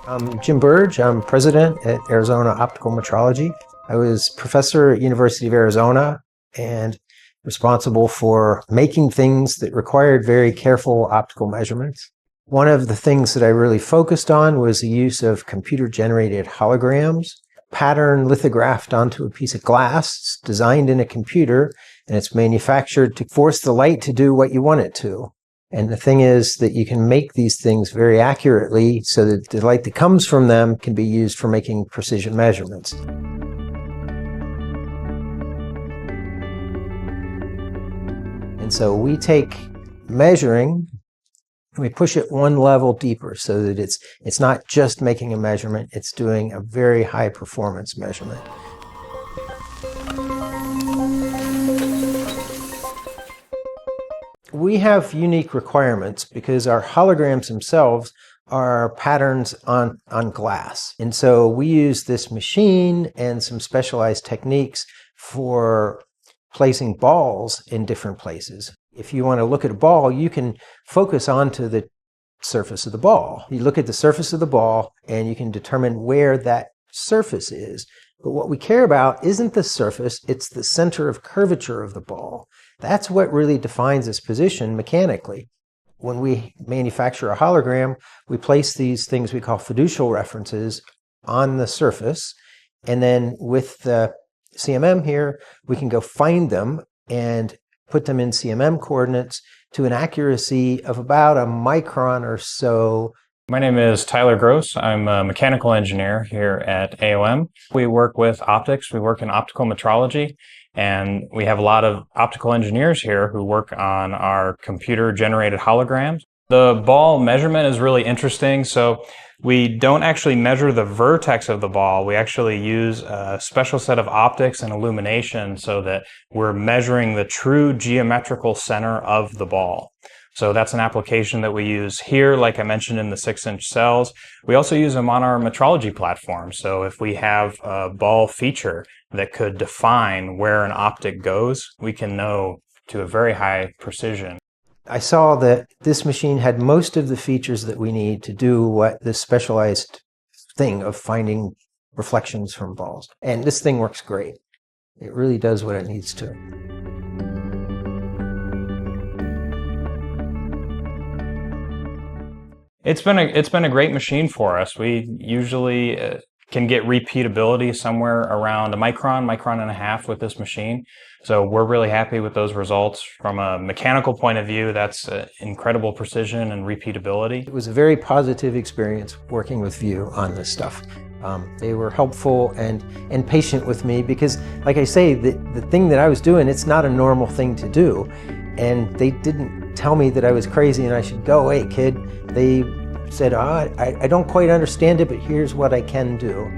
I'm Jim Burge. I'm president at Arizona Optical Metrology. I was professor at University of Arizona and responsible for making things that required very careful optical measurements. One of the things that I really focused on was the use of computer-generated holograms, pattern lithographed onto a piece of glass. It's designed in a computer, and it's manufactured to force the light to do what you want it to. And the thing is that you can make these things very accurately so that the light that comes from them can be used for making precision measurements. And so we take measuring, we push it one level deeper so that it's not just making a measurement, it's doing a very high performance measurement. We have unique requirements because our holograms themselves are patterns on glass. And so we use this machine and some specialized techniques for placing balls in different places. If you want to look at a ball, you can focus onto the surface of the ball. You look at the surface of the ball and you can determine where that surface is. But what we care about isn't the surface, it's the center of curvature of the ball. That's what really defines its position mechanically. When we manufacture a hologram, we place these things we call fiducial references on the surface, and then with the CMM here, we can go find them and put them in CMM coordinates to an accuracy of about a micron or so. My name is Tyler Gross. I'm a mechanical engineer here at AOM. We work with optics. We work in optical metrology, and we have a lot of optical engineers here who work on our computer-generated holograms. The ball measurement is really interesting. So we don't actually measure the vertex of the ball. We actually use a special set of optics and illumination so that we're measuring the true geometrical center of the ball. So that's an application that we use here, like I mentioned, in the 6-inch cells. We also use them on our metrology platform. So if we have a ball feature that could define where an optic goes, we can know to a very high precision. I saw that this machine had most of the features that we need to do what this specialized thing of finding reflections from balls. And this thing works great. It really does what it needs to. It's been a great machine for us. We usually can get repeatability somewhere around a micron and a half with this machine. So we're really happy with those results. From a mechanical point of view, that's incredible precision and repeatability. It was a very positive experience working with View on this stuff. They were helpful and patient with me because, like I say, the thing that I was doing, it's not a normal thing to do. And they didn't tell me that I was crazy and I should go away, kid. They said, I don't quite understand it, but here's what I can do.